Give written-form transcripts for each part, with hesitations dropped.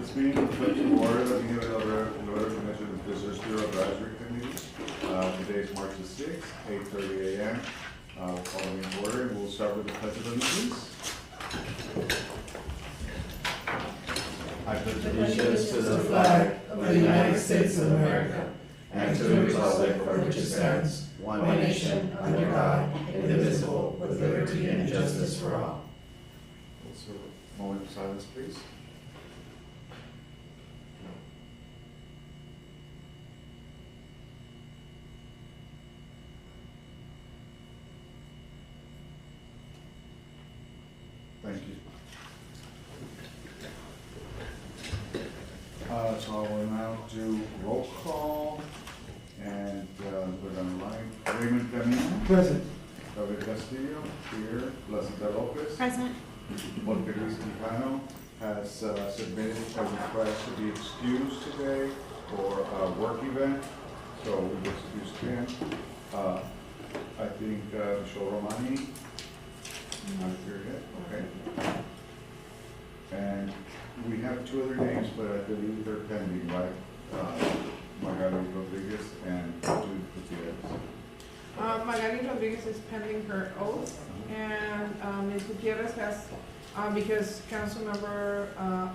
This meeting will come to order. Let me give another Commission of Visitors Bureau Advisory Committee. Today is March the 6th, 8:30 a.m. Calling in order, and we'll start with the Pledge of Allegiance. I pledge Allegiance to the flag of the United States of America and to the republic for which it stands, one nation, under God, indivisible, with liberty and justice for all. Also, a moment of silence, please. Thank you. So I will now do roll call, and we're gonna line Raymond Camino. Present. David Castillo, here. Placida Lopez. Present. Jorge Luis Quijano has submitted a request to be excused today for a work event, so we excused him. I think Michelle Romani, not here yet, okay. And we have two other names, but I believe they're pending, right? Magali Rodriguez and Judy Gutierrez. Magali Rodriguez is pending her oath, and Ms. Gutierrez has, because Councilmember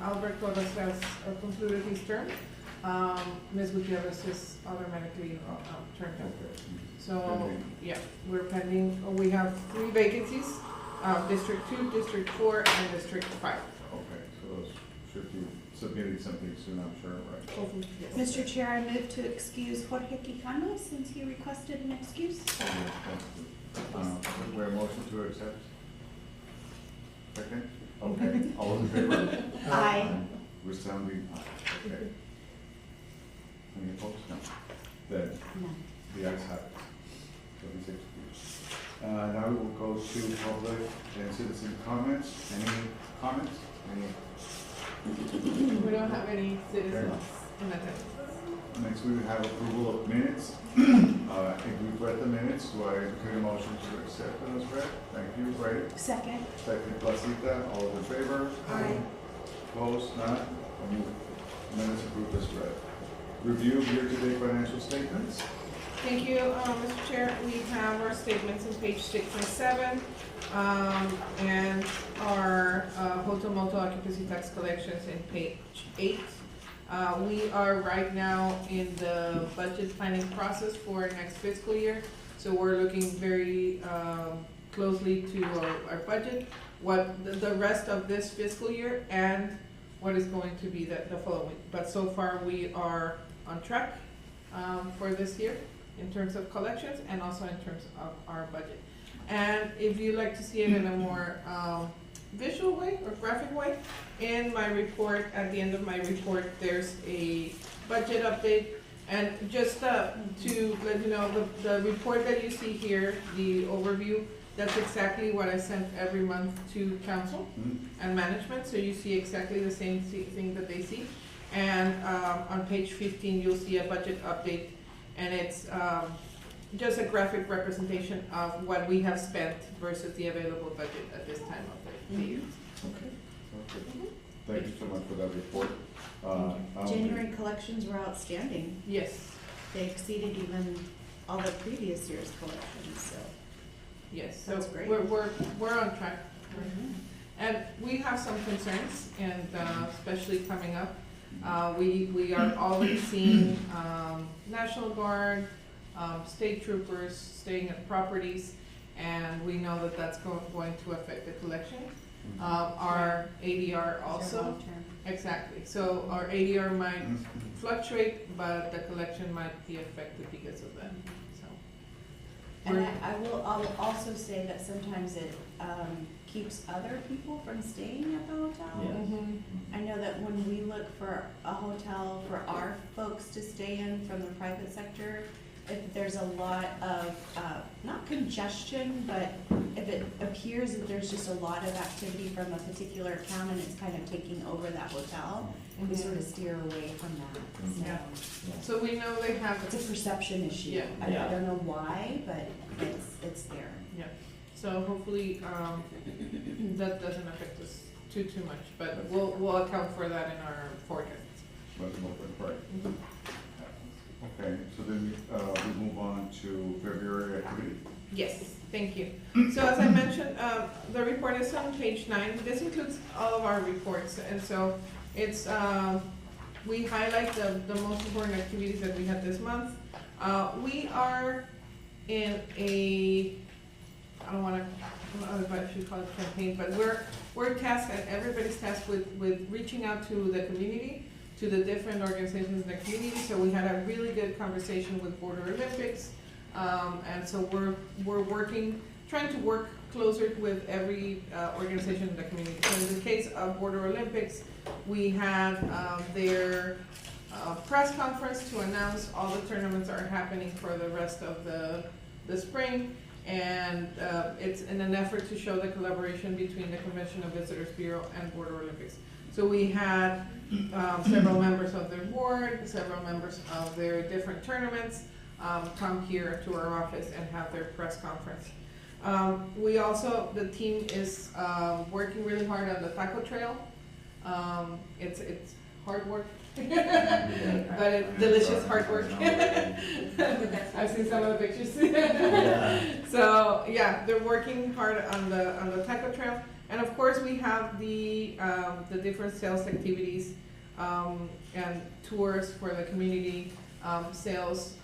Albert Torres has concluded his term, Ms. Gutierrez is automatically turned down. Okay. So, Pending. yeah, we're pending, we have 3 vacancies, District 2, District 4, and District 5. Okay, so those should be submitting something soon, I'm sure, right? Hopefully, yes. Mr. Chair, I move to excuse Jorge Quijano since he requested an excuse. We have a motion to accept. Second? Okay, all in favor? Aye. Resounding aye, okay. Any opposed? No. Then, No. the ayes have it. So he's excused. Now we will go to public and citizen comments. Any comments? Any? We don't have any citizens in attendance. Next, we have approval of minutes. I think we've read the minutes. Do I entertain a motion to accept them as read? Thank you, Ray. Second. Second, Placita, all in favor? Aye. Opposed, none? Minutes approved as read. Review of year-to-date financial statements. Thank you, Mr. Chair. We have our statements on page 6 and 7, and our hotel motel occupancy tax collections in page 8. We are right now in the budget planning process for next fiscal year, so we're looking very closely to our budget, what the rest of this fiscal year, and what is going to be the following. But so far, we are on track for this year in terms of collections and also in terms of our budget. And if you'd like to see it in a more visual way or graphic way, in my report, at the end of my report, there's a budget update. And just to let you know, the report that you see here, the overview, that's exactly what I sent every month to council and management, so you see exactly the same thing that they see. And on page 15, you'll see a budget update, and it's just a graphic representation of what we have spent versus the available budget at this time of the year. Okay. Okay. Thank you so much for that report. January collections were outstanding. Yes, They exceeded even all the previous year's collections, so. yes, so That's great. we're on track. And we have some concerns, and especially coming up. We are already seeing National Guard, state troopers staying at properties, and we know that that's going to affect the collection. Our ADR also, Long-term. exactly. So our ADR might fluctuate, but the collection might be affected because of that, so. And I'll also say that sometimes it keeps other people from staying at the hotel. Mhm. I know that when we look for a hotel for our folks to stay in from the private sector, if there's a lot of, not congestion, but if it appears that there's just a lot of activity from a particular account and it's kind of taking over that hotel, we sort of steer away from that. Yeah. So So we know they have, it's a perception issue. Yeah. I don't know why, but it's there. yeah, so hopefully, that doesn't affect us too much, but we'll account for that in our forecast. Let's move it, right. Okay, so then we move on to February activity. Yes, thank you. So as I mentioned, the report is on page 9. This includes all of our reports, and so it's, we highlight the most important activities that we had this month. We are in a, I don't know if I should call it campaign, but we're tasked, and everybody's tasked with reaching out to the community, to the different organizations in the community. So we had a really good conversation with Border Olympics. And so we're working, trying to work closer with every organization in the community. So in the case of Border Olympics, we had their press conference to announce all the tournaments that are happening for the rest of the spring. And it's in an effort to show the collaboration between the Convention and Visitors Bureau and Border Olympics. So we had several members of their board, several members of their different tournaments come here to our office and have their press conference. We also, the team is working really hard on the taco trail. It's hard work, but it's delicious hard work. I've seen some of the pictures. So yeah, they're working hard on the taco trail. And of course, we have the different sales activities and tours for the community. Sales,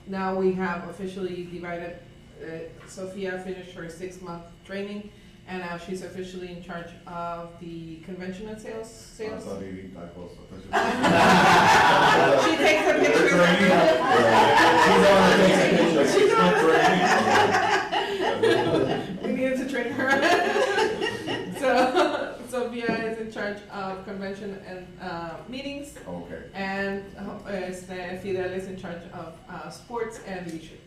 now we have officially divided, Sophia finished her 6-month training, and now she's officially in charge of the convention and sales. I thought eating tacos. She takes the pictures. She's on training. We needed to train her. So Sophia is in charge of convention and meetings. Okay. And Fidel is in charge of sports and leisure.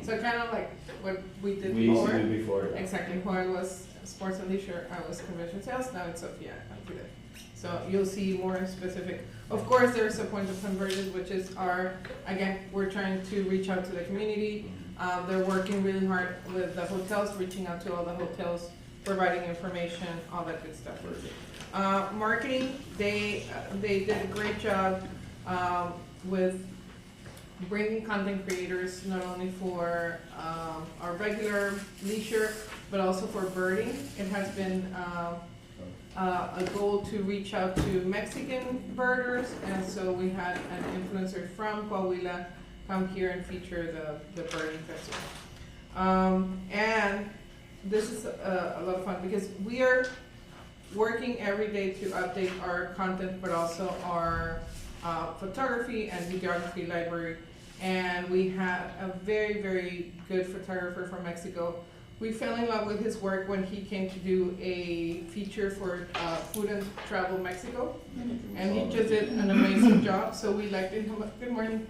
So kind of like what we did We used before. to do before. Exactly. Juan was sports and leisure, I was convention sales, now it's Sophia and Fidel. So you'll see more specific. Of course, there's a point of convergence, which is again, we're trying to reach out to the community. They're working really hard with the hotels, reaching out to all the hotels, providing information, all that good stuff. Marketing, they did a great job with bringing content creators, not only for our regular leisure, but also for birding. It has been a goal to reach out to Mexican birders, and so we had an influencer from Coahuila come here and feature the birding festival. And this is a lot of fun because we are working every day to update our content, but also our photography and videography library. And we had a very, very good photographer from Mexico. We fell in love with his work when he came to do a feature for Food and Travel Mexico. And he just did an amazing job, so we liked it. Good morning.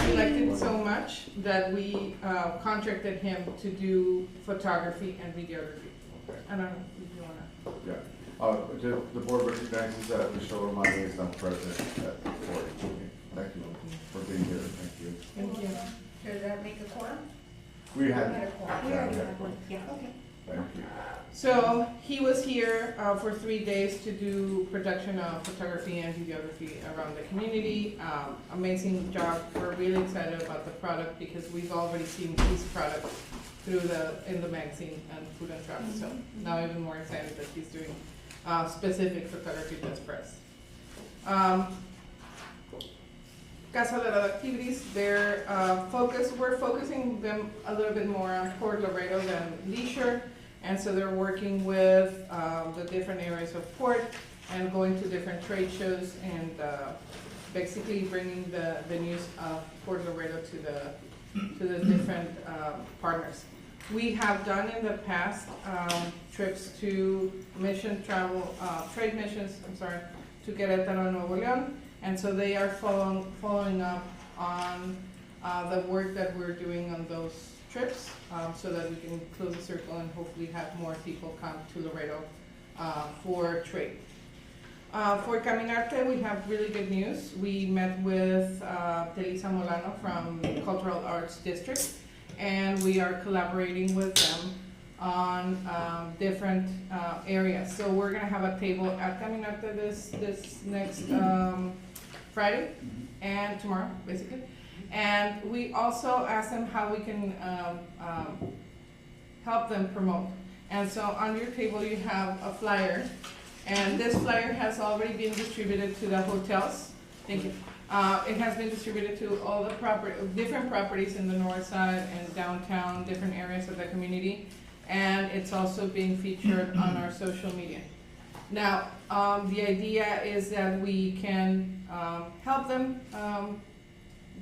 We liked it so much that we contracted him to do photography and videography. I don't know if you wanna. Yeah. The board recognizes that Michelle Romano is not present at the board. Thank you for being here. Thank you. Thank you. Does that make a quorum? We had. We had a quorum. We already had one. Yeah, okay. Thank you. So he was here for 3 days to do production of photography and videography around the community. Amazing job. We're really excited about the product because we've already seen his product in the magazine and Food and Travel. So now even more excited that he's doing specific photography just for us. Casa de las Activities, we're focusing them a little bit more on Port Laredo than leisure, and so they're working with the different areas of port and going to different trade shows and basically bringing the news of Port Laredo to the different partners. We have done in the past trips to trade missions, to Querétaro, Nuevo León. And so they are following up on the work that we're doing on those trips so that we can close the circle and hopefully have more people come to Laredo for trade. For Caminarte, we have really good news. We met with Telisa Molano from Cultural Arts District, and we are collaborating with them on different areas. So we're gonna have a table at Caminata this next Friday and tomorrow, basically. And we also asked them how we can help them promote. And so on your table you have a flyer, and this flyer has already been distributed to the hotels. Thank you. It has been distributed to all the different properties in the north side and downtown, different areas of the community. And it's also being featured on our social media. Now, the idea is that we can help them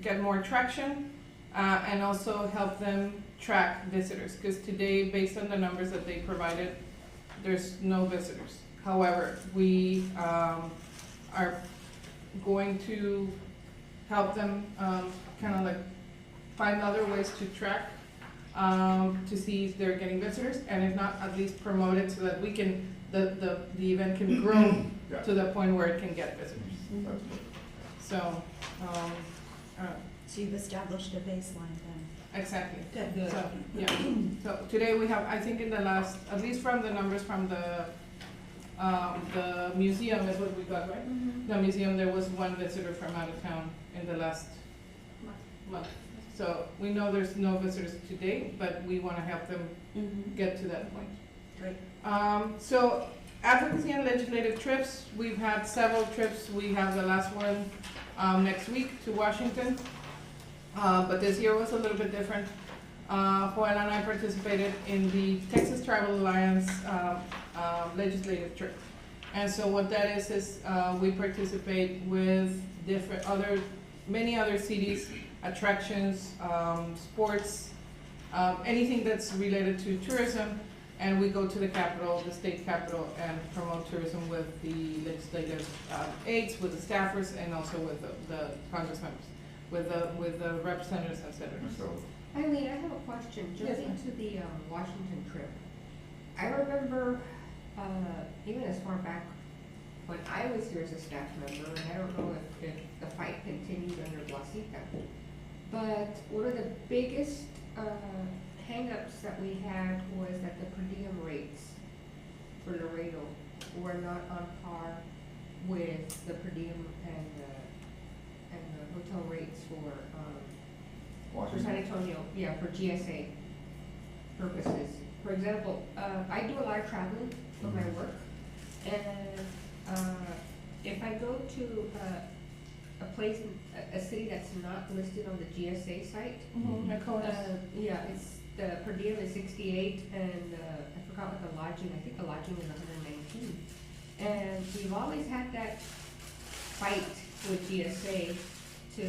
get more traction and also help them track visitors. Because today, based on the numbers that they provided, there's no visitors. However, we are going to help them kind of like find other ways to track to see if they're getting visitors, and if not, at least promote it so that we can, the event can grow Yeah. to the point where it can get visitors. That's good. So, So you've established a baseline then? exactly. Good. So, yeah, so today we have, I think in the last, at least from the numbers from the museum is what we got, right? Mm-hmm. The museum, there was one visitor from out of town in the last month. So we know there's no visitors today, but we wanna help them Mm-hmm. get to that point. Great. So advocacy and legislative trips, we've had several trips. We have the last one next week to Washington. But this year was a little bit different. Juana and I participated in the Texas Travel Alliance legislative trip. And so what that is we participate with many other cities, attractions, sports, anything that's related to tourism, and we go to the capital, the state capital, and promote tourism with the legislative aides, with the staffers, and also with the Congress members, with the representatives and senators. So, Eileen, I have a question, Yes, jumping ma'am. to the Washington trip. I remember, even as far back when I was here as a staff member, and I don't know if the fight continued under Blasita, but one of the biggest hang-ups that we had was that the per diem rates for Laredo were not on par with the per diem and the hotel rates for San Antonio, yeah, for GSA purposes. For example, I do a lot of traveling for my work, and if I go to a place, a city that's not listed on the GSA site, yeah, it's, the per diem is 68, and I forgot what the lodging, I think the lodging is 119. And we've always had that fight with GSA to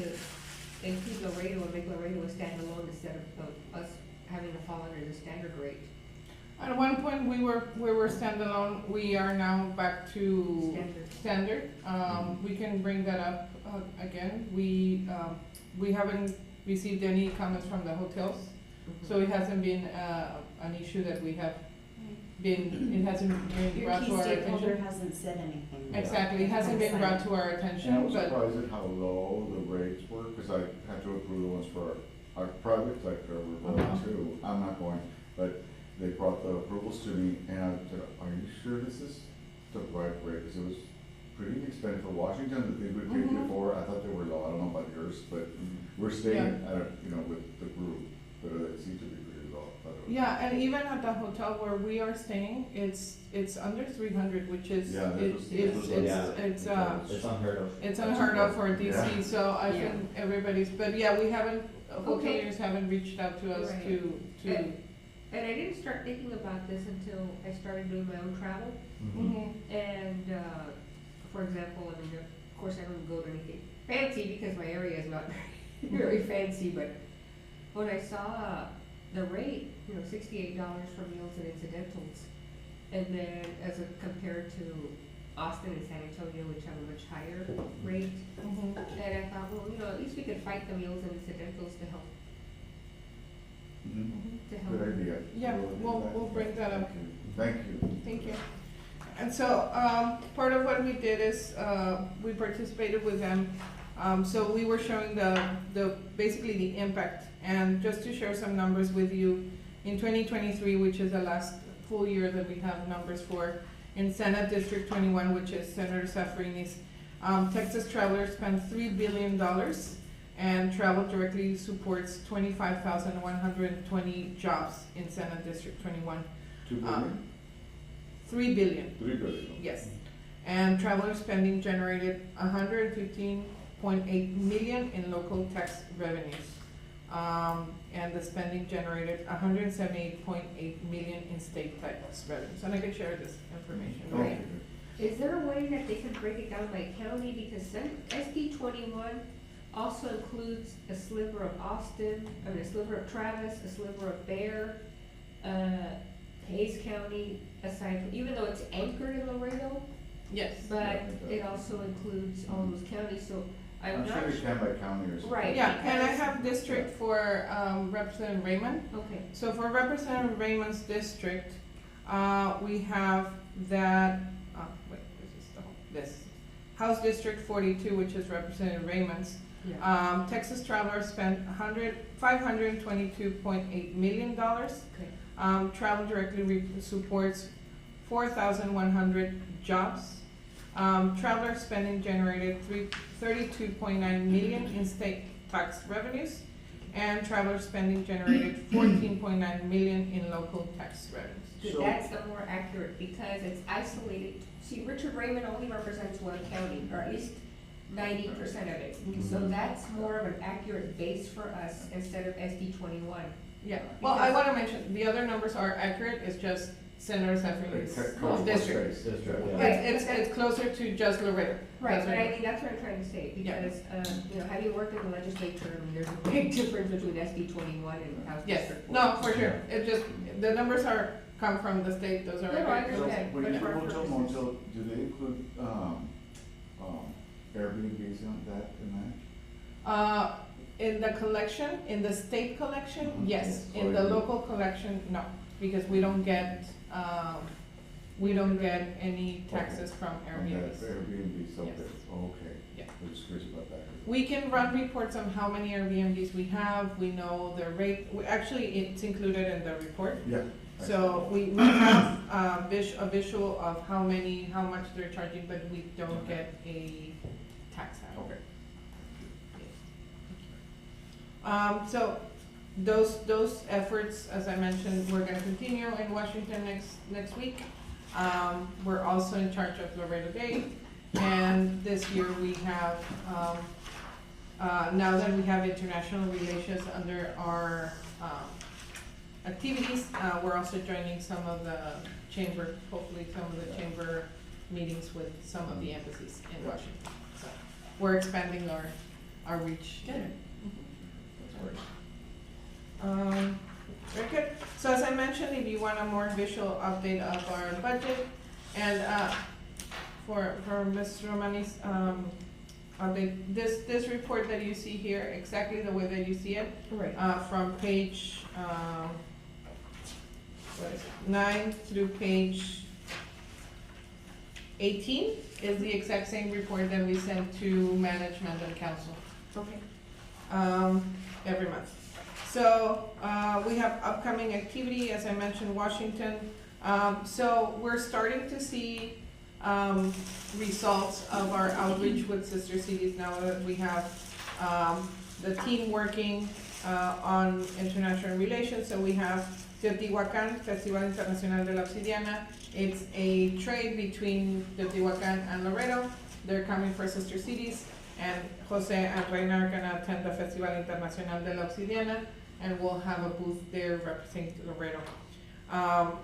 include Laredo and make Laredo a standalone instead of us having to fall under the standard rate. At one point, we were standalone. We are now back to standard. We can bring that up again. We haven't received any comments from the hotels, so it hasn't been an issue that we have been. It hasn't been Your brought key to our stakeholder attention. hasn't said anything. Exactly, it hasn't been brought to our And I attention, was but surprised at how low the rates were, because I had to approve the ones for our private sector, we're going to, I'm not going, but they brought the approvals to me, and I said, are you sure this is the right rate? Because it was pretty expensive for Washington, that they would pay before, I thought they were low, I don't know about yours, but we're staying at, with the group, but it seemed to be pretty low. yeah, and even at the hotel where we are staying, it's under 300, which is Yeah, that was- it's It's unheard of. it's unheard of for DC. Yeah. So I Yeah. think everybody's, but yeah, we haven't, Okay. hoteliers haven't reached out to us Right. to. And I didn't start thinking about this until I started doing my own travel. Mhm. And, for example, I mean, of course, I don't go to anything fancy because my area is not very fancy, but when I saw the rate, $68 for meals and incidentals, and then as compared to Austin and San Antonio, which have a much higher rate, Mhm. and I thought, well, at least we could fight the meals and incidentals to help, Good idea. Yeah, do we'll bring that up. Thank you. Thank you. And so, part of what we did is, we participated with them. So we were showing basically the impact. And just to share some numbers with you, in 2023, which is the last full year that we have numbers for, in Senate District 21, which is Senator Safrini's, Texas Travelers spent $3 billion, and travel directly supports 25,120 jobs in Senate District 21. 2 billion? 3 billion. 3 billion. Yes, and traveler spending generated 115.8 million in local tax revenues. And the spending generated 178.8 million in state tax revenues, and I can share this information. Right. Is there a way that they can break it down by county, because SD 21 also includes a sliver of Austin, I mean, a sliver of Travis, a sliver of Bear, Hayes County, aside from, even though it's anchored in Laredo, Yes. but it also includes all those counties, so I'm I'm not sure you can by county or something. Right. Yeah, and I because- have district for Representative Raymond. Okay, So for Representative Raymond's district, we have that, this, House District 42, which is Representative Raymond's. yeah, Texas Travelers spent $522.8 million. okay, Travel directly supports 4,100 jobs. Traveler spending generated 32.9 million in state tax revenues, and traveler spending generated 14.9 million in local tax revenues. So- that's the more accurate, because it's isolated. See, Richard Raymond only represents one county, or at least 90% of it, so that's more of an accurate base for us instead of SD 21. Yeah, well, I wanna mention, the other numbers are accurate, it's just Senator Safrini's district. It's closer to just Laredo. Right, That's but I mean, that's what I'm trying to say, Yeah. because, you know, having worked in the legislature, I mean, there's a big difference between SB 21 and House Yes, District. no, for sure, it just, the numbers come from the state, those are. No, no, I So understand. when you but do for our hotel purposes- motel, do they include, Airbnbs on that, in that? In the collection, in the state collection, Mhm. yes, Yes. in the local collection, no, because we don't get any taxes from On that Airbnbs. Airbnbs, okay, Yes. okay. Yeah. I'm just curious about that. We can run reports on how many Airbnbs we have, we know their rate, actually, it's included in the report. Yeah. So we have a visual of how much they're charging, but we don't get a tax out. Okay. So those efforts, as I mentioned, we're gonna continue in Washington next week. We're also in charge of Laredo Day, and this year we have, now that we have international relations under our, activities, we're also joining some of the chamber, hopefully some of the chamber meetings with some of the embassies in Washington. So we're expanding our reach. Good. That's great. Very good. So as I mentioned, if you want a more visual update of our budget, and for Ms. Romani's update, this report that you see here, exactly the way that you see it, Right. from page 9 through page 18 is the exact same report that we send to management and council Okay. every month. So we have upcoming activity, as I mentioned, Washington. So we're starting to see results of our outreach with sister cities now that we have the team working on international relations. So we have Teotihuacan, Festival Internacional de la Obsidiana. It's a trade between Teotihuacan and Laredo. They're coming for sister cities, and Jose and Reina are gonna attend the Festival Internacional de la Obsidiana, and we'll have a booth there representing Laredo.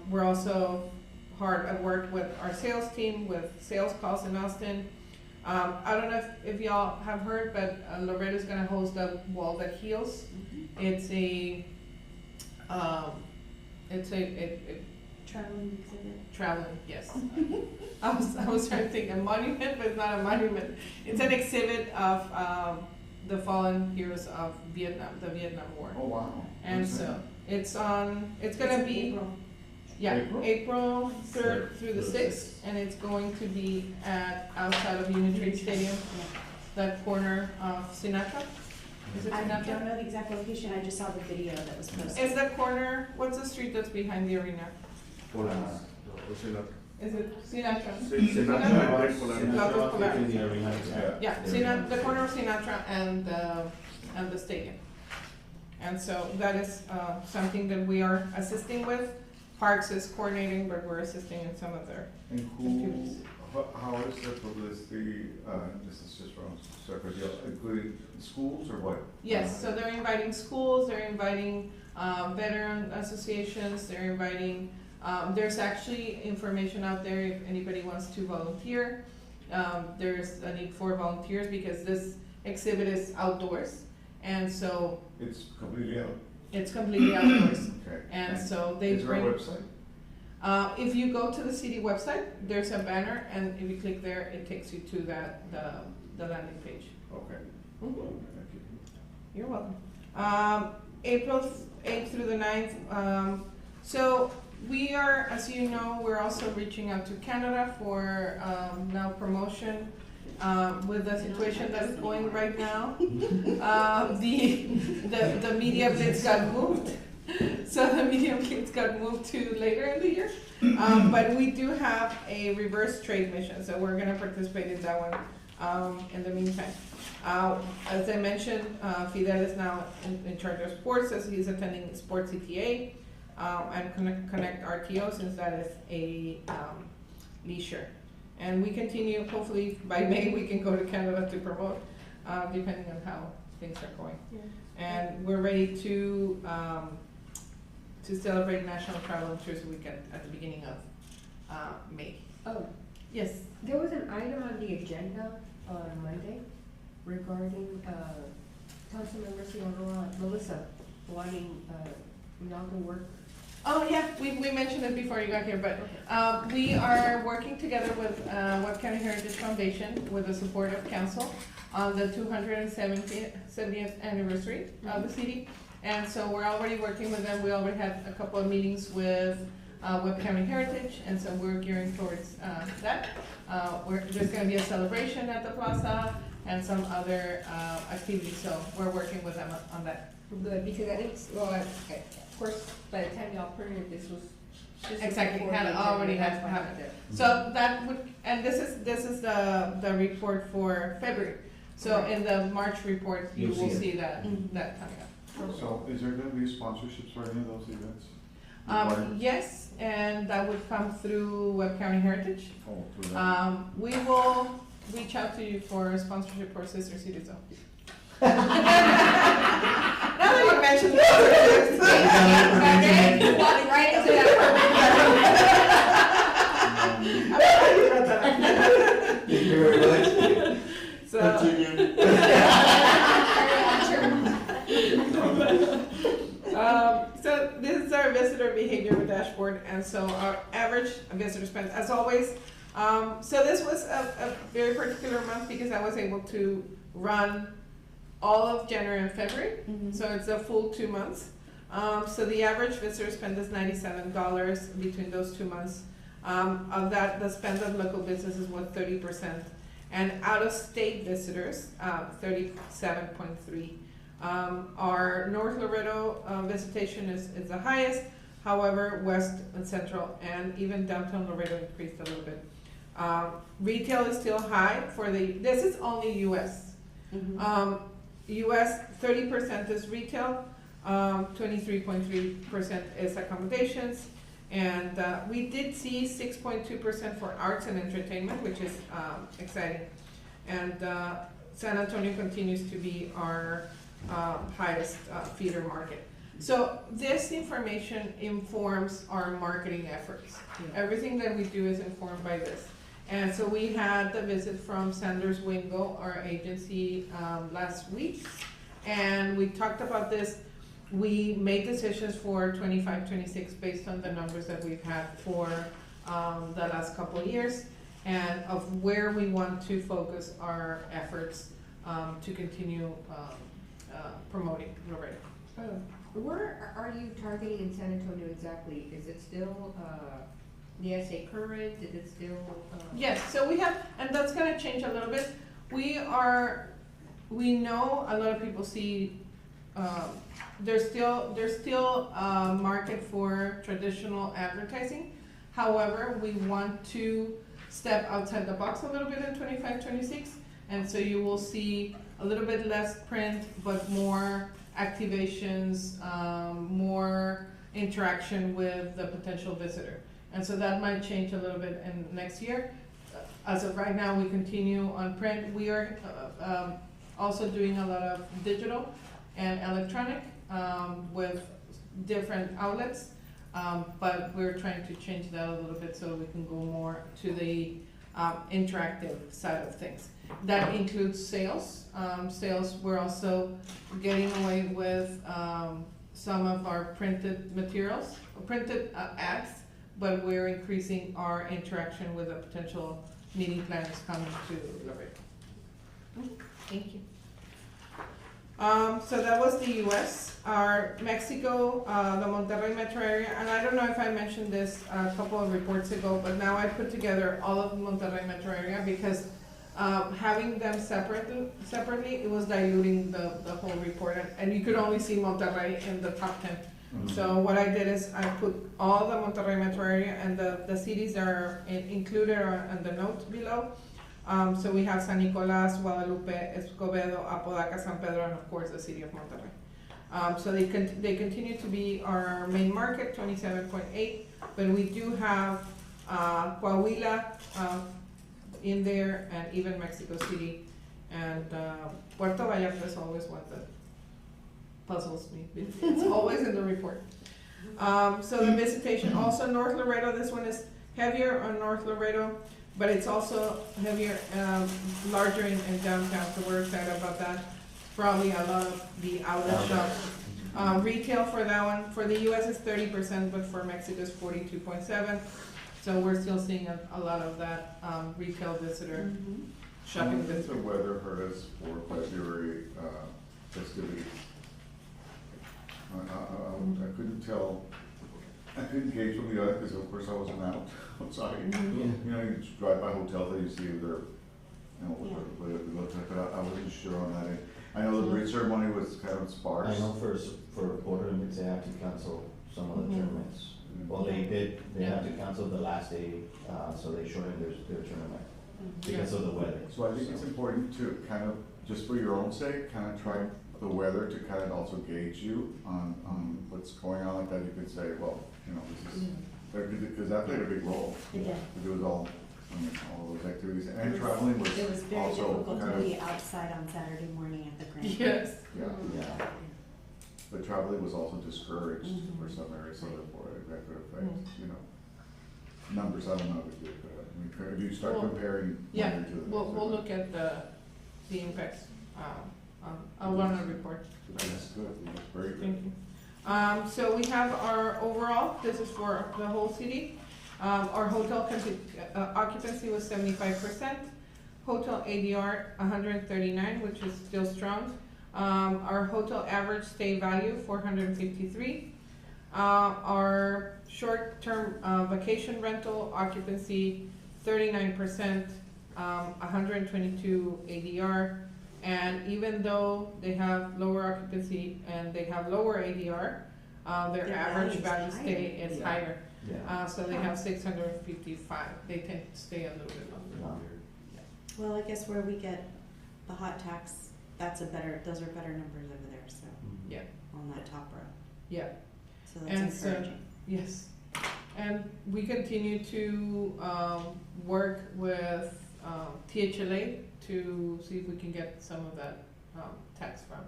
We're also hard at work with our sales team, with sales calls in Austin. I don't know if y'all have heard, but Laredo's gonna host a Wall That Heals. It's a Traveling exhibit. traveling, yes. I was trying to think a monument, but it's not a monument. It's an exhibit of the fallen heroes of Vietnam, the Vietnam War. Oh, wow. And When's so that? it's gonna be, yeah, April? April 3rd through the 6th, and it's going to be outside of Unitrade Stadium, that corner of Sinatra. Is it I Sinatra? don't know the exact location, I just saw the video that was posted. Is the corner, what's the street that's behind the arena? Polanas. Is it Sinatra? Yeah, the corner of Sinatra and the stadium. And so that is, something that we are assisting with. Parks is coordinating, but we're assisting in some of their And activities. how is the publicity, this is just from Secretary, including schools or what? Yes, so they're inviting schools, they're inviting, veteran associations, they're inviting, there's actually information out there if anybody wants to volunteer. There's a need for volunteers because this exhibit is outdoors, and so It's completely out, it's completely outdoors. okay. And so they Is there a bring, website? if you go to the city website, there's a banner, and if you click there, it takes you to the landing page. Okay, Mhm. thank you. You're welcome. April 8th through the 9th, so we are, as you know, we're also reaching out to Canada for, now promotion, with the situation that is going right now. The media blitz got moved, so the media blitz got moved to later in the year. But we do have a reverse trade mission, so we're gonna participate in that one, in the meantime. As I mentioned, Fidel is now in charge of sports, as he's attending Sports CTA, and Connect RTO, since that is a, leisure. And we continue, hopefully by May, we can go to Canada to promote, depending on how things are going. And we're ready to celebrate National Travel and Tourism Weekend at the beginning of, May. Oh, Yes. there was an item on the agenda on Monday regarding, Councilmember Sinaloa, Melissa, wanting, inaugural work. Oh, yeah, we mentioned it before you got here, but, we are working together with, Webb County Heritage Foundation with the support of council on the 270th anniversary of the city. And so we're already working with them. We already had a couple of meetings with, Webb County Heritage, and so we're gearing towards, that. There's gonna be a celebration at the plaza and some other, activities, so we're working with them on that. Good, because I think, well, of course, by the time y'all printed, this was. Exactly, before had the already agenda, had that's why happened. there. So that would, and this is the report for February. So Right. in the March report, you You'll will see it. see that, Mhm. that coming up. So is there gonna be sponsorships for any of those events? Required? Yes, and that would come through Webb County Heritage. Oh, through that. We will reach out to you for sponsorship for Sister Cities though. Now that you mentioned it. Walking right into that. Thank you very much. So, Continue. so this is our visitor behavior dashboard, and so our average visitor spend, as always. So this was a very particular month because I was able to run all of January and February, Mhm. so it's a full 2 months. So the average visitor spend is $97 between those 2 months. Of that, the spend on local businesses was 30%, and out-of-state visitors, 37.3. Our North Laredo visitation is the highest, however, West and Central and even downtown Laredo increased a little bit. Retail is still high this is only US. Mhm. US, 30% is retail, 23.3% is accommodations, and we did see 6.2% for arts and entertainment, which is exciting. And San Antonio continues to be our highest feeder market. So this information informs our marketing efforts. Everything that we do is informed by this. And so we had the visit from Sanders Wingo, our agency, last week, and we talked about this. We made decisions for 25-26 based on the numbers that we've had for the last couple of years, and of where we want to focus our efforts to continue promoting Laredo. Where are you targeting in San Antonio exactly? Is it still, the SA Current, is it still? Yes, so we have, and that's gonna change a little bit. We we know a lot of people see, there's still a market for traditional advertising. However, we want to step outside the box a little bit in 25, 26, and so you will see a little bit less print, but more activations, more interaction with the potential visitor. And so that might change a little bit in next year. As of right now, we continue on print. We are also doing a lot of digital and electronic with different outlets, but we're trying to change that a little bit so we can go more to the interactive side of things. That includes sales. Sales, we're also getting away with some of our printed materials, printed ads, but we're increasing our interaction with the potential meeting planners coming to Laredo. Thank you. So that was the US. Our Mexico, the Monterrey metro area, and I don't know if I mentioned this a couple of reports ago, but now I put together all of the Monterrey metro area because having them separately, it was diluting the whole report, and you could only see Monterrey in the top 10. So what I did is I put all the Monterrey metro area and the cities that are included are on the note below. So we have San Nicolas, Guadalupe, Escobedo, Apodaca, San Pedro, and of course the city of Monterrey. So they continue to be our main market, 27.8, but we do have Coahuila in there, and even Mexico City, and Puerto Vallarta is always one that puzzles me. It's always in the report. So the visitation, also North Laredo, this one is heavier on North Laredo, but it's also heavier, larger in downtown, so we're excited about that. Probably a lot of the outlet shops. Retail for that one, for the US is 30%, but for Mexico is 42.7. So we're still seeing a lot of that retail visitor shopping How does visitor. the weather hurt us for February festivities? I couldn't tell, I couldn't gauge from the other, because of course I wasn't outside. You know, you just drive by hotels and you see they're, you know, what it looks like, but I wasn't sure on that. I know the bridge ceremony was kind of sparse. I know for Puerto Rico, they have to cancel some of the tournaments. Well, they had to cancel the last day, so they shortened their tournament because of the weather. So I think it's important to kind of, just for your own sake, kind of try the weather to kind of also gauge you on what's going on like that. You could say, well, you know, this is, because that played a big role. It did. It was all those activities, and traveling was It was very also difficult kind to of, be outside on Saturday morning at the Grand. Yes. yeah. Yeah. But traveling was also discouraged Mhm. for some areas, so therefore that could affect, you know, numbers, I don't know if it did, but I mean, if you start Well, comparing. Yeah, one year to the we'll next, look at the impacts, I'll run a report. That's good, that's very good. Thank you. So we have our overall, this is for the whole city. Our hotel occupancy was 75%. Hotel ADR 139, which is still strong. Our hotel average stay value 453. Our short-term vacation rental occupancy 39%, 122 ADR. And even though they have lower occupancy and they have lower ADR, their Their average value value is stay higher. is Yeah. higher. Yeah. So they have 655. They tend to stay a little bit longer. Longer. Well, I guess where we get the hot tax, those are better numbers over there, so, Yeah. on that top row. Yeah. So that's And so- encouraging. Yes, and we continue to work with THLA to see if we can get some of that tax from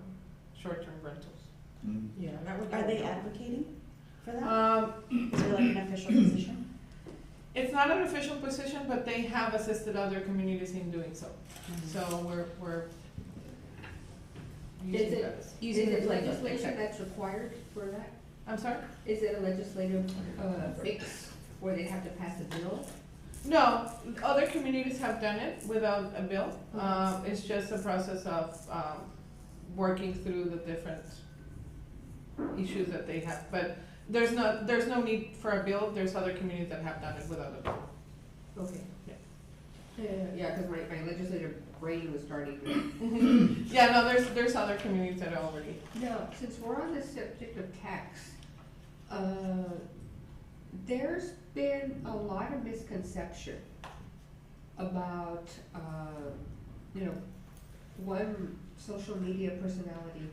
short-term rentals. Mm. Yeah, that would. Are they help. advocating for that? Is there like an official position? It's not an official position, but they have assisted other communities in doing so. So we're Is using it, that. is it like legislation that's required for that? I'm sorry? Is it a legislative fix where they have to pass a bill? No, other communities have done it without a bill. It's just a process of working through the different issues that they have. But there's no need for a bill. There's other communities that have done it without a bill. Okay. Yeah. Yeah, because my legislative brain was starting to. Yeah, no, there's other communities that are already. Now, since we're on the subject of tax, there's been a lot of misconception about, you know, one social media personality,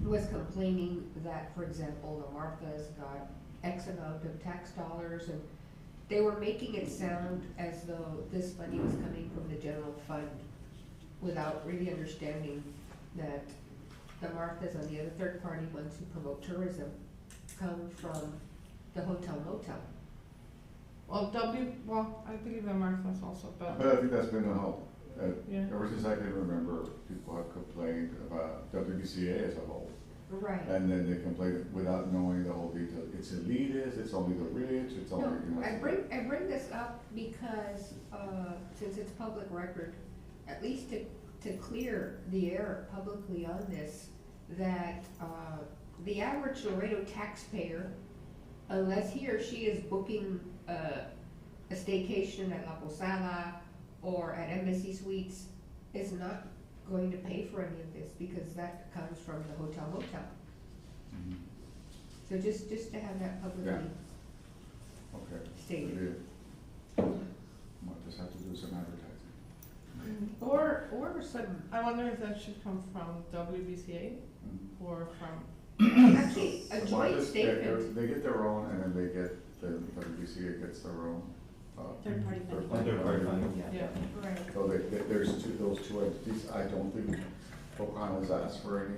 was complaining that, for example, the Marthas got X amount of tax dollars, and they were making it sound as though this money was coming from the general fund without really understanding that the Marthas and the other third-party ones who promote tourism come from the hotel motel. Well, I believe the Martha's also, But but, I think that's been the whole, yeah. ever since I can remember, people have complained about WBCA as a whole. Right. And then they complain without knowing the whole detail. It's elitist, it's only the rich, it's only, No, you know. I bring this up because, since it's public record, at least to clear the air publicly on this, that, the average Laredo taxpayer, unless he or she is booking, a staycation at La Posada or at Embassy Suites, is not going to pay for any of this, because that comes from the hotel motel. Mhm. So just to have that publicly Okay. stated. Good deal. Might just have to do some advertising. Or some, I wonder if that should come from WBCA Mhm. or from, actually, a So joint Martha's, statement. they get their own, and then they get, the WBCA gets their own. Third-party funding. Third-party funding, yeah. Right. So there's those two entities. I don't think Pocahontas asked for any,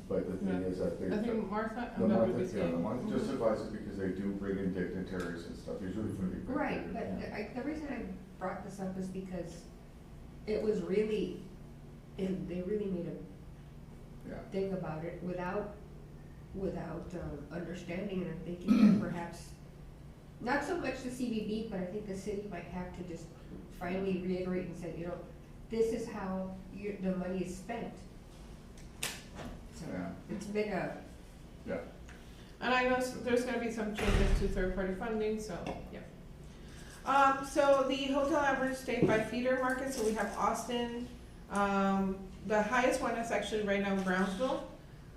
but the thing Yeah. is that they. I think Martha The and Martha, WBCA. yeah, the Martha just advise it because they do bring in dignitaries and stuff, usually for the. Right, but the reason I brought this up is because it was really, they really made a Yeah, thing about it without understanding it and thinking that perhaps, not so much the CBB, but I think the city might have to just finally reiterate and say, you know, this is how the money is spent. So, Yeah. it's been a, yeah. And I know there's gonna be some changes to third-party funding, so, yeah. So the hotel average stay by feeder market, so we have Austin. The highest one is actually right now Brownsville.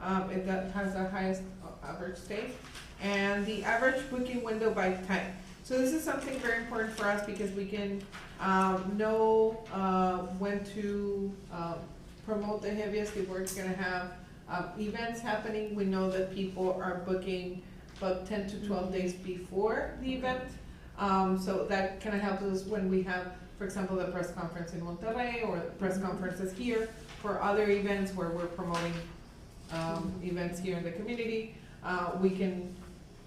Has the highest average stay. And the average booking window by type. So this is something very important for us because we can, know, when to, promote the heaviest, if we're gonna have events happening. We know that people are booking about 10 to 12 days before the event. So that kind of helps us when we have, for example, the press conference in Monterrey or the press conferences here for other events where we're promoting events here in the community. We can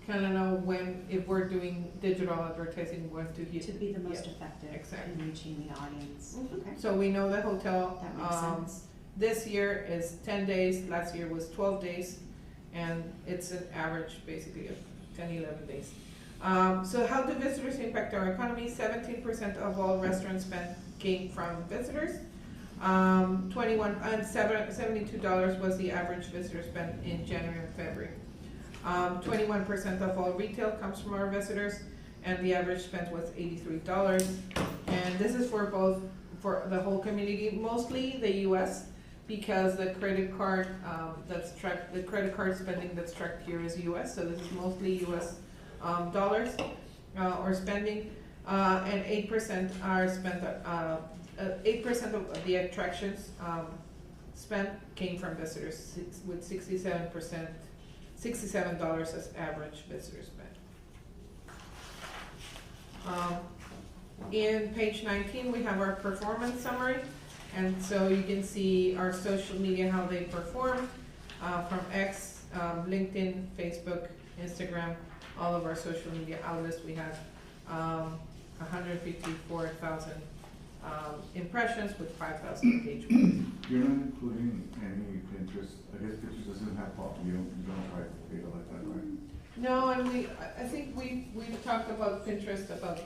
kind of know when, if we're doing digital advertising, when to hit. To be the most Yeah, effective exactly. in reaching the audience. Mhm. Okay, So we know the hotel, that makes sense. this year is 10 days, last year was 12 days, and it's an average basically of 10, 11 days. So how do visitors impact our economy? 17% of all restaurant spend came from visitors. 72 was the average visitor spend in January and February. 21% of all retail comes from our visitors, and the average spend was $83. And this is for for the whole community, mostly the US, because the credit card, the credit card spending that's tracked here is US, so this is mostly US dollars, or spending, and 8% are spent, 8% of the attractions, spent came from visitors, with $67 as average visitor spend. In page 19, we have our performance summary, and so you can see our social media, how they perform, from X, LinkedIn, Facebook, Instagram, all of our social media outlets. We had 154,000 impressions with 5,000 engagements. You're not including any Pinterest, I guess Pinterest doesn't have pop, you don't try data like that, right? No, and I think we talked about Pinterest, about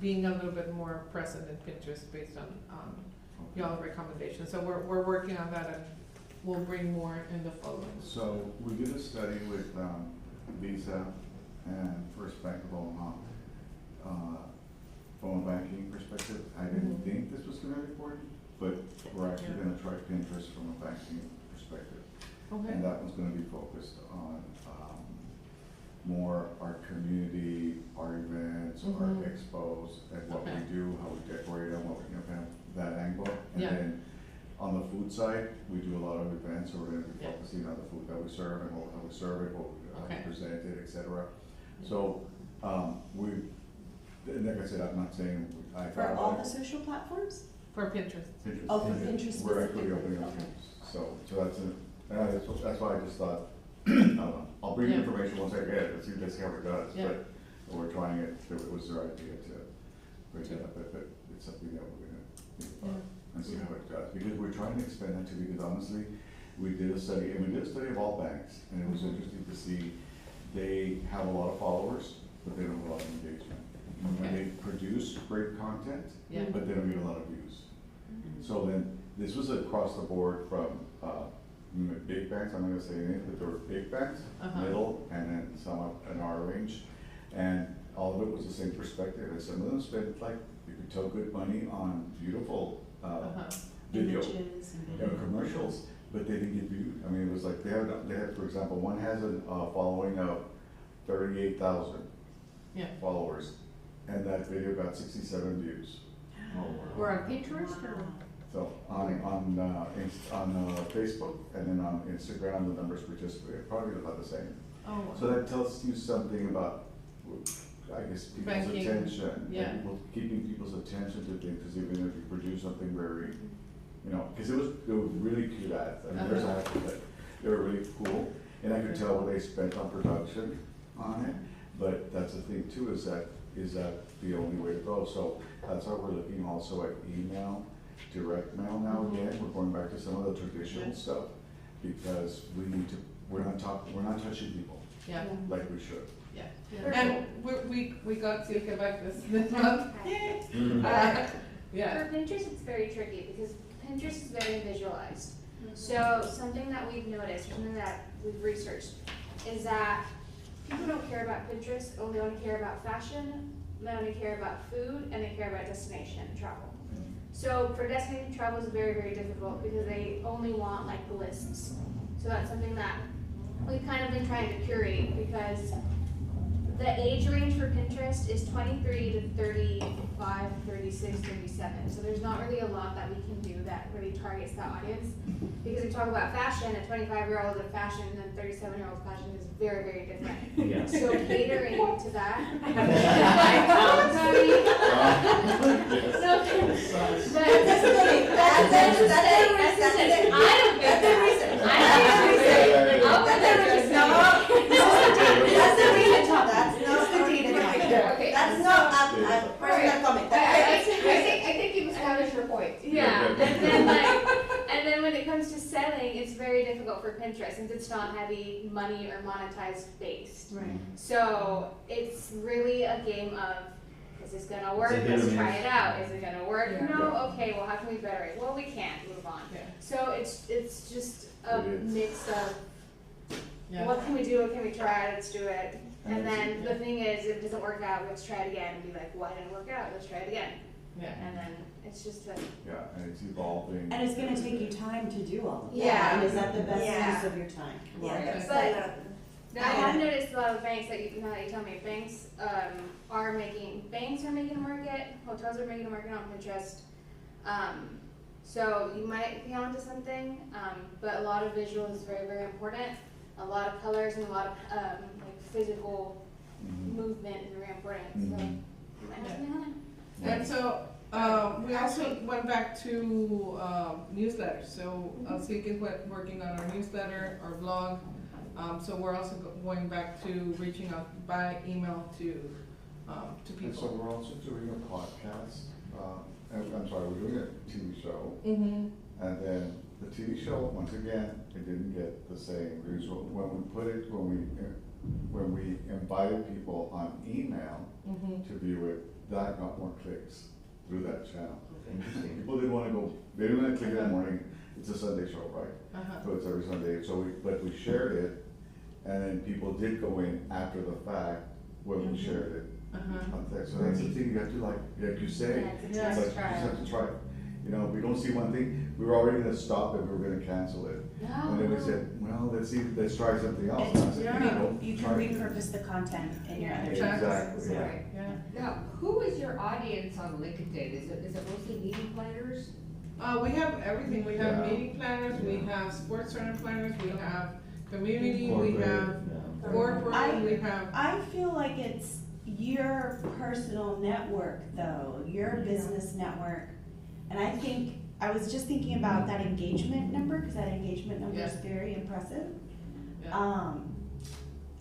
being a little bit more present in Pinterest based on y'all recommendations. So we're working on that, and we'll bring more in the following. So we did a study with Visa and First Bank of Omaha, from a banking perspective, I didn't think this was gonna be important, but we're actually Yeah. gonna try Pinterest from a banking perspective. Okay, And that one's gonna be focused on, more our community, our events, our Mhm. expos, and what we Okay. do, how we decorate them, what we, kind of that angle. And Yeah. then on the food side, we do a lot of events, so we're gonna be Yeah. focusing on the food that we serve and how we serve it, how we Okay. present it, et cetera. So, and like I said, I'm not saying I. For all the social platforms? for Pinterest. Pinterest. Oh, for Pinterest We're actually specifically, opening up okay. Pinterest, so that's why I just thought, I don't know, I'll bring Yeah. information once I get it, let's see how it does, Yeah. but we're trying it, it was their idea to bring it up, but it's something that we're gonna think about and see how it does, because we're trying to expand that too, because honestly, we did a study of all banks, and it was Mhm. interesting to see, they have a lot of followers, but they don't have a lot of engagement. When Okay. they produce great content, Yeah. but they don't get a lot of views. So then, this was across the board from, big banks, I'm not gonna say anything, but there were big banks, Uh-huh. middle, and then some up in our range. And all of it was the same perspective, and some of them spent like, you could tell good money on beautiful, Uh-huh. video, Images and you know, commercials, but they didn't get viewed. I mean, it was like, they had, for example, one has a, following of 38,000 Yeah. followers, and that video got 67 views. Or on Pinterest or? So on Facebook, and then on Instagram, the numbers were just probably about the same. Oh, So that tells you something about, I guess, people's Banking, attention. yeah. Keeping people's attention to things, because even if you produce something very, you know, because they were really cute ads. I mean, there's Uh-huh. ads that, they were really cool, and I could tell what they spent on production on it. But that's the thing too, is that the only way to go? So that's why we're looking also at email, direct mail now again. We're going back to some of the traditional Yeah. stuff, because we're not touching people yeah, like we should. yeah. Yeah. And we got to Quebec this month. Yay. Yeah, For Pinterest, it's very tricky because Pinterest is very visualized. So something that we've noticed, something that we've researched, is that people don't care about Pinterest, they only care about fashion, they only care about food, and they care about destination travel. So for destination travel is very, very difficult because they only want like lists. So that's something that we've kind of been trying to curate, because the age range for Pinterest is 23 to 35, 36, 37. So there's not really a lot that we can do that really targets that audience. Because we talk about fashion, a 25-year-old of fashion and a 37-year-old fashion is very, very different. Yeah. So catering to that. I think you've established your point. Yeah, and then when it comes to selling, it's very difficult for Pinterest since it's not heavy money or monetized based. Right. So it's really a game of, is this gonna work? It's a hit or Let's try miss. it out. Is it gonna work? Yeah. No? Okay, well, how can we better it? Well, we can't, move on. yeah, So it's just a It is. mix of, yeah. what can we do, what can we try, let's do it. And And it's- then the thing is, if it doesn't work out, let's try it again, and be like, why didn't it work out? Let's try it again. Yeah. And then it's just a, Yeah, and it's evolving. And it's gonna take you time to do all of that. Yeah. And is that the best Yeah. use of your time? Yeah, but I have noticed a lot of banks that now that you tell me, banks are making a market, hotels are making a market on Pinterest. So you might be onto something, but a lot of visual is very, very important. A lot of colors and a lot of like physical Mhm. movement is very important. So Mhm. you might have something on it. And so, we also went back to newsletters. So Silke is working on our newsletter, our blog. So we're also going back to reaching out by email to And so people. we're also doing a podcast, and I'm sorry, we're doing a TV show. Mm-hmm, And then the TV show, once again, it didn't get the same views. When we invited people on email mm-hmm. to view it, that got more clicks through that channel. Interesting. People didn't wanna go, they didn't wanna click in the morning, it's a Sunday show, right? Uh-huh. So it's every Sunday, but we shared it, and then people did go in after the fact when we shared it, Uh-huh. So that's the thing, you have to like you say, Yeah, it's a it's Yeah. like, test you just trial. have to try it. You know, we don't see one thing, we were already gonna stop it, we were gonna cancel it. And then we said, well, let's try something else. And I said, Yeah. "No, You try can it." repurpose the content in your other Yeah. channels. Exactly, yeah. Right. Yeah. Now, who is your audience on LinkedIn? Is it mostly meeting planners? We have everything, we have Yeah. meeting planners, we have sports center planners, we have community, we Corporate, have yeah. corporate, we have, I feel like it's your personal network though, your business network. And I think, I was just thinking about that engagement number, cause that engagement number is very impressive. yeah.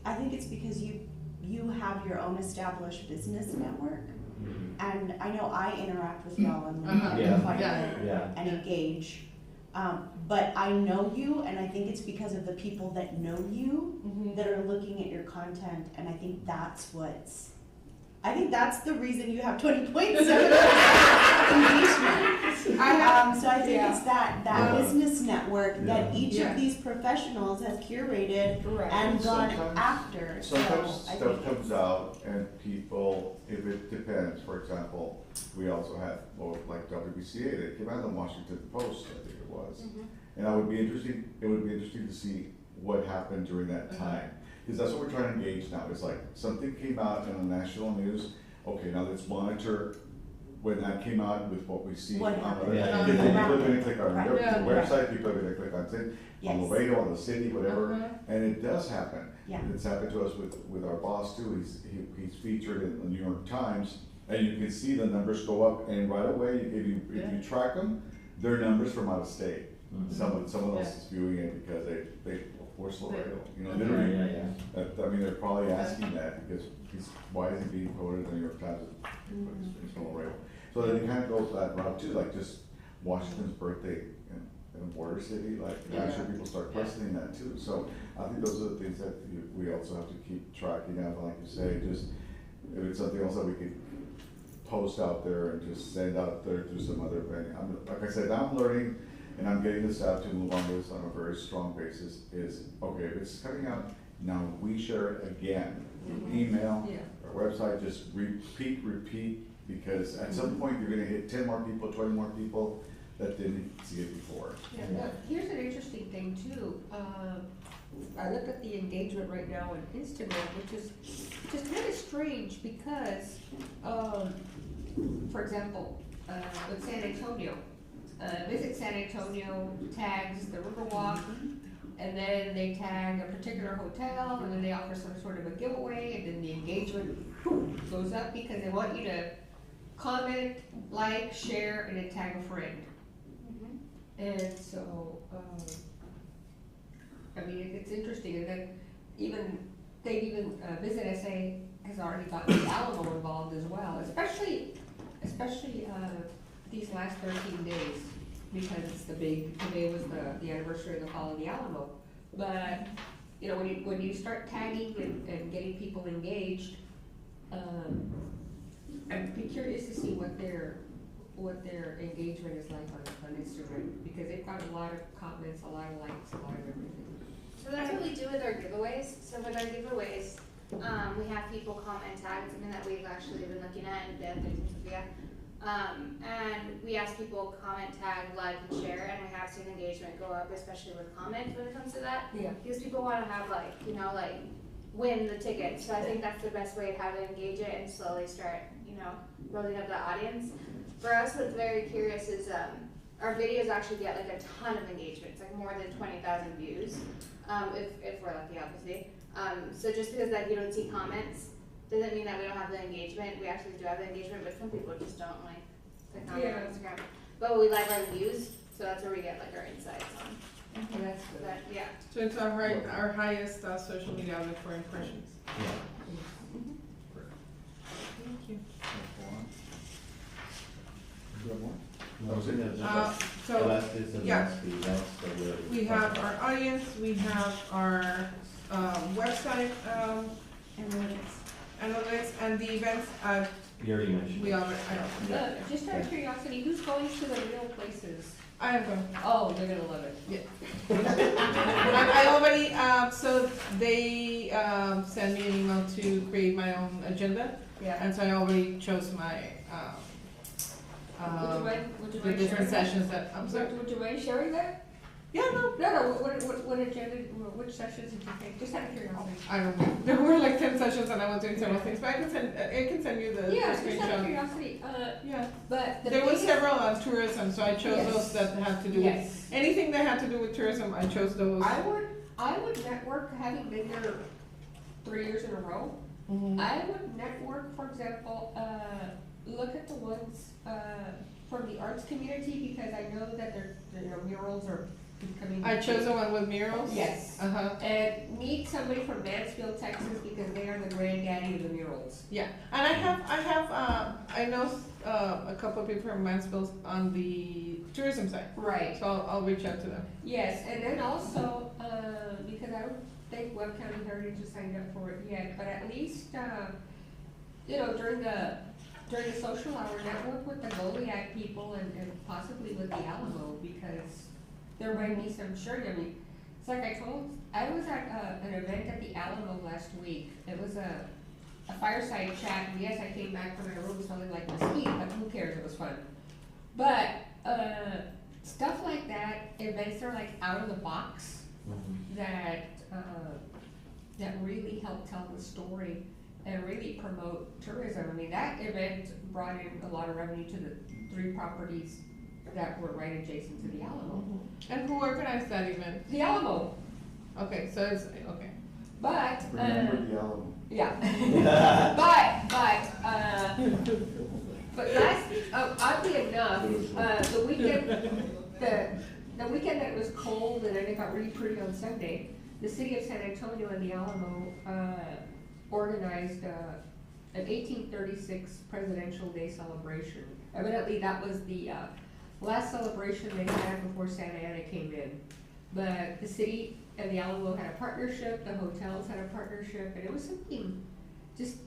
I think it's because you have your own established business network. Mhm. And I know I interact with y'all on Uh-huh. LinkedIn Yeah. quite a Yeah. bit Yeah, and engage. But I know you, and I think it's because of the people that know you Mhm. that are looking at your content, and I think that's the reason you have 20.7 engagement. I have, So I think Yeah. it's that Yeah. business network that Yeah. each Yeah. of these professionals has curated Right. and gone Sometimes- after, so Sometimes I stuff think comes out and people, if it depends, for example, we also have, like WBCA, they came out in the Washington Post, I think it was. And it would be interesting to see what happened during that Uh-huh. time. Because that's what we're trying to engage now, it's like, something came out in the national news, okay, now let's monitor when that came out with what we see. What on happened. other- Yeah. Because then people are gonna click on Right. their Yeah. website, people are gonna click on things, on Yes. Laredo, on the city, whatever, Uh-huh. and it does happen. Yeah. It's happened to us with our boss too, he's featured in the New York Times, and you can see the numbers go up, and right away, if you track them, they're numbers from out of state. Mhm. Someone else is viewing it because they, where's Laredo, you know, Yeah. literally. Yeah, yeah. I mean, they're probably asking that because why is he being quoted in the New York Times? It's from Laredo. So then it kind of goes that route too, like just Washington's birthday in a border city, like I'm sure people start questioning that too. So I think those are the things that we also have to keep tracking of, like you say, just if it's something else that we could post out there and just send out there to some other venue. Like I said, I'm learning and I'm getting this out to move on this on a very strong basis is, okay, if it's coming out, now we share it again. Email, Yeah. our website, just repeat, because at some point you're gonna hit 10 more people, 20 more people that didn't see it before. Yeah, now, here's an interesting thing too. I look at the engagement right now on Instagram, which is kind of strange because, for example, with San Antonio, Visit San Antonio tags the Riverwalk, and then they tag a particular hotel, and then they offer some sort of a giveaway, and then the engagement goes up because they want you to comment, like, share, and then tag a friend. And so, I mean, it's interesting, and then Visit SA has already gotten the Alamo involved as well, especially, these last 13 days, because today was the anniversary of the fall of the Alamo. But, you know, when you start tagging and getting people engaged, I'd be curious to see what their engagement is like on Instagram, because they've got a lot of comments, a lot of likes, a lot of everything. So that's what we do with our giveaways. So with our giveaways, we have people comment tag, something that we've actually been looking at in Beth and Sophia. And we ask people comment, tag, like, and share, and we have seen engagement go up, especially with comments when it comes to that. Yeah. Because people wanna have win the ticket. So I think that's the best way how to engage it and slowly start, building up the audience. For us, what's very curious is, our videos actually get like a ton of engagement. It's like more than 20,000 views, if we're lucky, obviously. So just because you don't see comments, doesn't mean that we don't have the engagement. We actually do have the engagement, but some people just don't like to comment on Instagram. But we like our views, so that's where we get like our insights on. And that's good. But yeah. So it's our highest social media outlet for impressions. Yeah. Thank you. Do you have more? No, so that's- the So last is the yeah. last fee, that's the. we have our audience, we have our website analytics, and the events. You already mentioned. We it. already. Just out of curiosity, who's going to the real places? I am going. Oh, they're gonna love it. I already, so they, sent me an email to create my own agenda, Yeah. and so I already chose my, Would you mind the sharing different that? sessions that, I'm sorry? Would you mind sharing that? Yeah, no, No, what agenda, which sessions did you take? Just out of curiosity. I don't know, there were like 10 sessions and I was doing several things, but I can send you the Yeah, just out of screenshot. curiosity, Yeah, but the there was biggest- several on tourism, so I chose Yes. those that had to do with, Yes. anything that had to do with tourism, I chose those. I would network, having been there 3 years in a row. Mhm. I would network, for example, look at the ones, from the arts community, because I know that murals are becoming. I chose the one with murals. Yes. Uh-huh, And meet somebody from Mansfield, Texas, because they are the granddaddy of the murals. yeah, and I know, a couple of people from Mansfield on the tourism side, Right. so I'll reach out to them. Yes, and then also, because I don't think Webb County Heritage has signed up for it yet, but at least, during the social hour, network with the Goliad people and possibly with the Alamo, because there might be some surety. I mean, it's like I was at an event at the Alamo last week. It was a fireside chat, and yes, I came back from my room smelling like mesquite, but who cares, it was fun. But, stuff like that, events that are like out of the box, that really help tell the story and really promote tourism. I mean, that event brought in a lot of revenue to the 3 properties that were right adjacent to the Alamo. And who organized that event? The Alamo, Okay, so it's, okay. but, Remember the Alamo. yeah. But last, oddly enough, the weekend that it was cold and then it got really pretty on Sunday, the city of San Antonio and the Alamo, organized, an 1836 Presidential Day celebration. Evidently, that was the, last celebration they had before Santa Ana came in. But the city and the Alamo had a partnership, the hotels had a partnership, and it was something just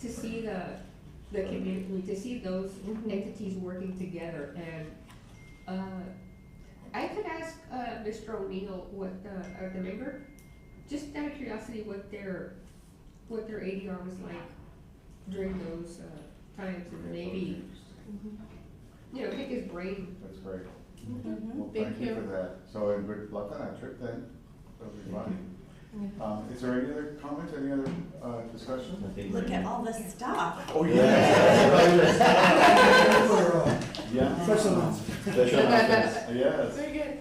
to see the community, to see those entities working together. And I could ask Mr. O'Neill what the member, just out of curiosity, what their ADR was like during those times, and maybe pick his brain. That's great. Mhm. Well, Thank thank you you. for that. So, and good luck on that trip then. That'll be fun. Is there any other comments, any other discussion? I think Look we're- at all the stuff. Oh, Yeah. Special announcement. Special announcements, yes. Very good.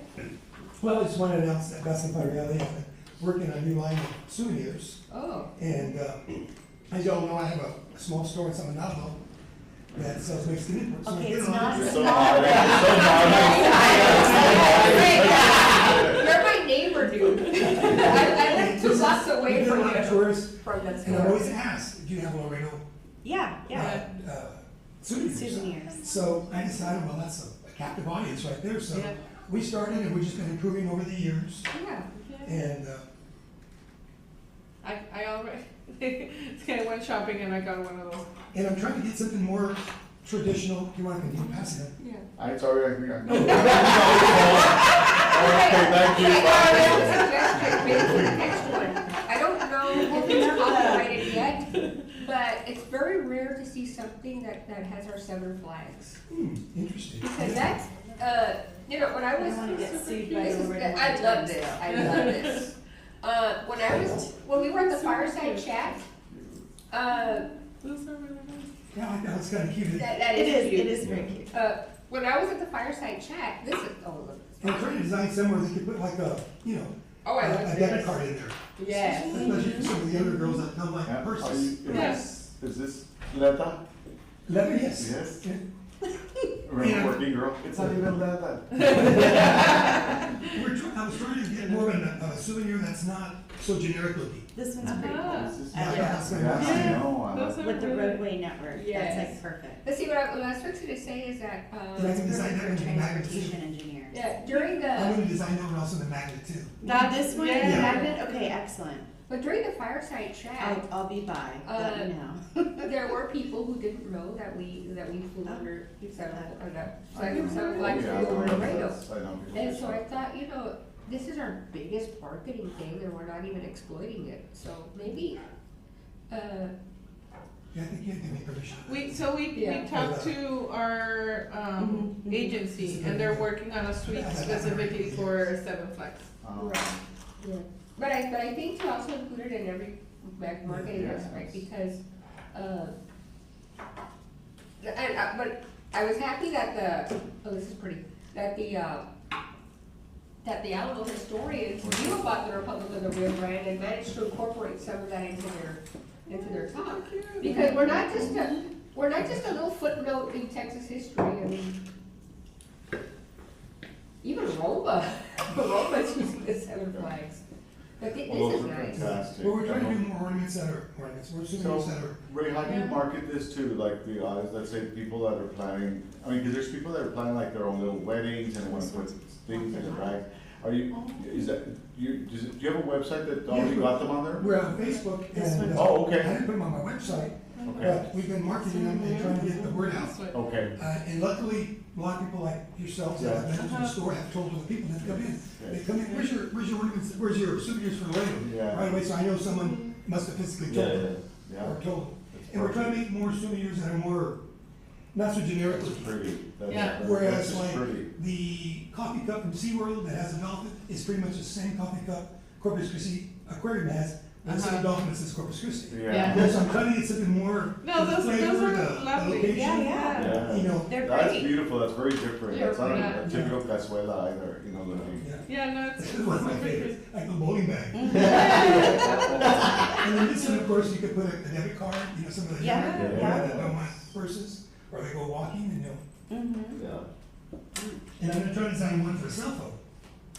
Well, I just want to announce that Best Empire Rally, I've been working on a new line of souvenirs. Oh, And as you all know, I have a small store in San Bernardo that sells Mexican imports. So Okay, I did it's it on not- this. You're so modern. you're my neighbor, dude. I live 2 blocks away We get a from lot of you, tourists, from that and I'm always store. asked, do you have Laredo Yeah, souvenirs? souvenirs. So I decided, well, that's a captive audience right there. So Yeah. we started, and we've just been improving over the years. Yeah. And I already, it's kind of went shopping and I got one of those. and I'm trying to get something more traditional. If you want to continue passing it. Yeah. I'm sorry, I think I. Okay, thank you. Maybe for the next one. I don't know if it's copyrighted yet, but it's very rare to see something that has our 7 flags. Interesting. Because that's, when I I was. don't wanna get sued by This is- Laredo I love Times. this, I love this. When we were at the fireside chat, Those are really nice. Yeah, I know, it's kind of cute. that It is is, cute. it is very cute. When I was at the fireside chat, this is, look. And I'm trying to design somewhere that could put like a, Oh, I love a this. debit card in there. Yes. Especially for some of the younger girls that don't like Yeah, are purses. you- Yes. Is this leather? Leather, yes. Yes. Yeah. Remember working girl? It's not even leather. I was trying to get more of a souvenir that's not so generic looking. This one's pretty Ah. cool. This is- Yeah, that's my- Yeah, I know, I Those like are With the really- roadway network, that's Yes. like perfect. But see, what I was fixing to say is that, Did I design that in the magnet Transportation too? engineers. yeah, during I'm the, gonna design that one also in the magnet too. This one, Yeah. magnet, okay, excellent. but during the fireside chat, I'll be by, let me know. there were people who didn't know that we flew under seven flags Oh, yeah, over Laredo. I know people And do so I that. thought, this is our biggest marketing thing and we're not even exploiting it, so maybe, Yeah, I think you have to give me permission. We Yeah. talked to our, agency, and they're working on a suite specifically for Seven Flags. Right. Yeah. But I think to also include it in every marketing Yes. aspect, because, but I was happy that this is pretty, that the Alamo historians knew about the Republic of the Rio Grande and managed to incorporate some of that into their talk. Because we're not just a little footnote in Texas history, I mean, even Roma, Roma's using the Seven Flags. But this Well, is those are nice. fantastic. Well, we're trying to do more ornaments that are, we're souvenirs that are, Ray, how do you market this to, like, the audience, let's say, people that are planning, I mean, cause there's people that are planning like their own little weddings and they wanna put things in their bags. Are you, is that, do you have a website that already got them on there? we're on Facebook and. Oh, okay. I didn't put them on my website, Okay, but we've been marketing them and trying to get the word out. okay, And luckily, a lot of people like yourselves that have been to the store have told other people that come in. They come in, where's your ornaments, where's your souvenirs for Laredo? Yeah. Right away, so I know someone must have physically told them, yeah. or told them. That's And we're trying to perfect. make more souvenirs that are more, not so generic. That's pretty, Yeah. that's Whereas just like pretty. the coffee cup from SeaWorld that has a dolphin is pretty much the same coffee cup Corpus Christi Aquarium has, with the same dolphin that says Corpus Christi. Yeah. So I'm trying to get something more. No, the those flavor, are the lovely. location, Yeah. You know, They're That's pretty. beautiful, that's very different, Yeah, that's not yeah. a typical cazuela either, you know, looking. yeah. Yeah, no, it's. This is one of my super favorites, like the bowling bag. Mm-hmm. And then this one, of course, you could put a debit card, you know, some of the Yeah, younger, yeah. that don't want purses, or they go walking and they'll, Mhm. Yeah. and I'm gonna try to design one for a cell phone.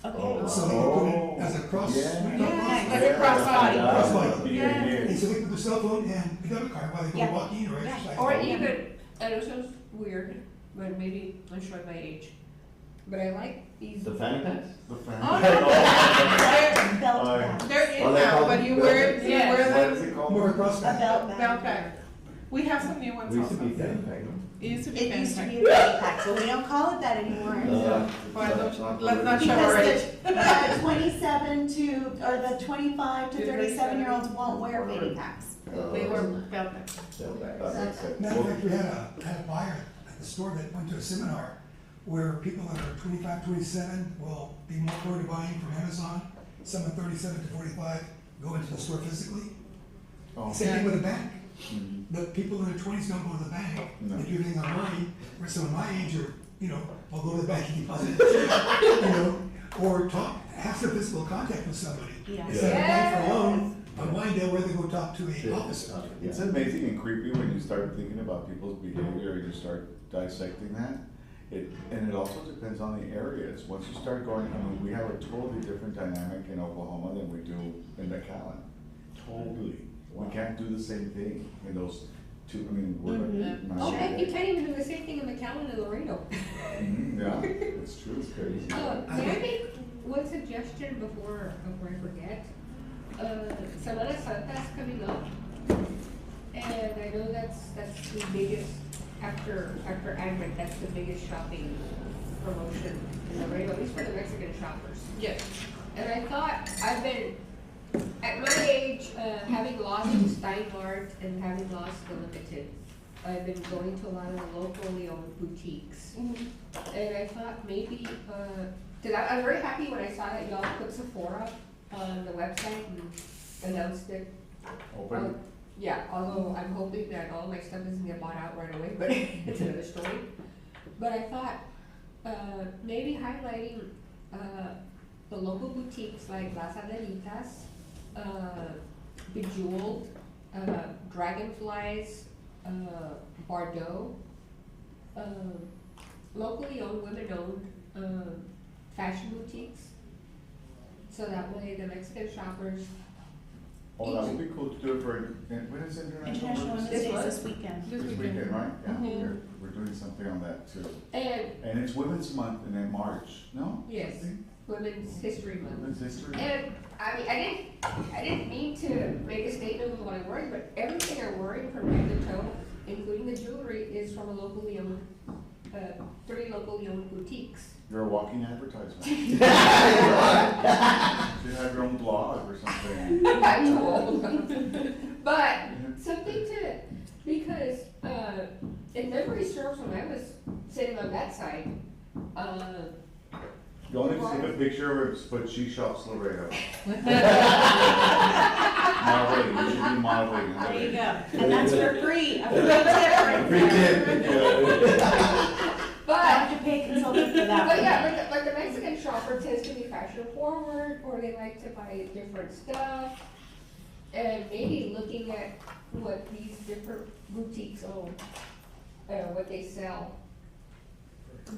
Okay. So they can put it as a cross. Yeah. what do you call it? Yeah, Like a crossbody. Crossbody. Yeah, And yeah. so they put the cell phone and a debit card while they go Yeah. walking or Yeah. exercising. Or even, I know it sounds weird, but maybe I'm showing my age, but I like these. The fanny packs? The fan. Oh, no. Belt Oh, bag. They're in Oh, they now, call but them you belt wear, bags. you Yeah. wear What them, is it called? More A crossbody. belt bag. belt bag. We have some new ones We used to be also. fanny pack, no? It used to be It used to fancy. be a fanny pack, but we don't call it that anymore. Why don't- let's not show our Because age. the 27 to, or the 25 to 37-year-olds won't wear fanny packs. They were belt bags. Belt bags. That makes sense. Matter of fact, we had a buyer at the store that went to a seminar where people that are 25, 27 will be more prone to buying from Amazon. Someone 37 to 45 go into the store physically. Oh. Same thing with a bank. Mhm. The people in their 20s don't go to the bank. No. They do everything online. Where someone my age or, you know, I'll go to the bank and deposit, you know, or have some physical contact with somebody. Yeah. Instead of applying for a loan, online, they'll rather go talk to a Yeah. officer. It's amazing and creepy when you start thinking about people's behavior and you start dissecting that. And it also depends on the areas. Once you start going, I mean, we have a totally different dynamic in Oklahoma than we do in McAllen. Totally. We can't do the same thing in those two, I mean, we're like. Oh, heck, you can't even do the same thing in McAllen and Laredo. Mhm, yeah, it's true, it's crazy. May I make one suggestion before I forget? Semana Santa's coming up, and I know that's the biggest, after Advent, that's the biggest shopping promotion in Laredo, at least for the Mexican shoppers. Yes. And I thought, I've been, at my age, having lost Steinmart and having lost the Limited, I've been going to a lot of the locally owned boutiques. And I thought maybe, cause I'm very happy when I saw that y'all put Sephora on the website and announced it. Open, Yeah, although I'm hoping that all my stuff doesn't get bought out right away, but it's another story. But I thought, maybe highlighting, the local boutiques like Las Adelitas, Bejeweled, Dragonflies, Bardot, locally owned, women-owned, fashion boutiques. So that way the Mexican shoppers, oh, that would be cool to do it for, when is International International Women's Women's Day? Day month? this weekend. This This weekend. weekend, right? Yeah, Mhm. we're doing something on that too. and, And it's Women's Month and then March, no? yes, Women's History Month. Women's History. And, I mean, I didn't mean to make a statement with what I'm wearing, but everything I'm wearing from head to toe, including the jewelry, is from a locally owned three locally owned boutiques. You're a walking advertisement. You have your own blog or something. I'm too old. But something to, because, if memory serves, when I was sitting on that side, You only see a picture of it, but she shops Laredo. Moderating, you should be moderating. There you go. And that's for free, a free tip right Free there. tip, yeah. I'll but, have to pay a consultant for that. but one. yeah, like the Mexican shopper tends to be fashion forward, or they like to buy different stuff. And maybe looking at what these different boutiques own, what they sell.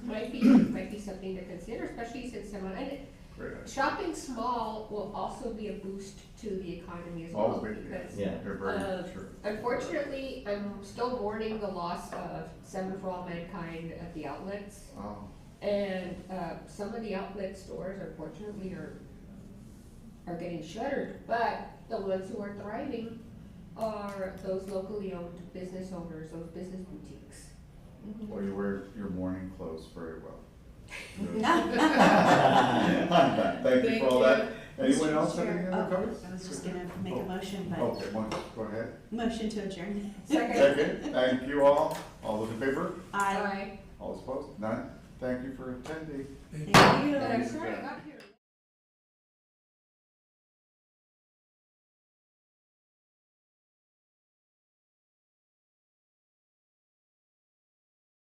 Might be something to consider, especially since someone, and Great. shopping small will also be a boost to the economy as Oh, well, big, because Yeah. They're very true. unfortunately, I'm still mourning the loss of Seven for All Mankind at the outlets. Oh, And, some of the outlet stores unfortunately are getting shuttered, but the ones who are thriving are those locally owned business owners, those business boutiques. well, you wear your morning clothes very well. Good. Thank you for all that. Anyone else have any Oh, other comments? I was just gonna make a motion, but, Okay, go ahead. motion to adjourn. Second, thank you all. All those in favor? Aye. All opposed? None? Thank you for attending. Thank you. But I'm sorry I got here.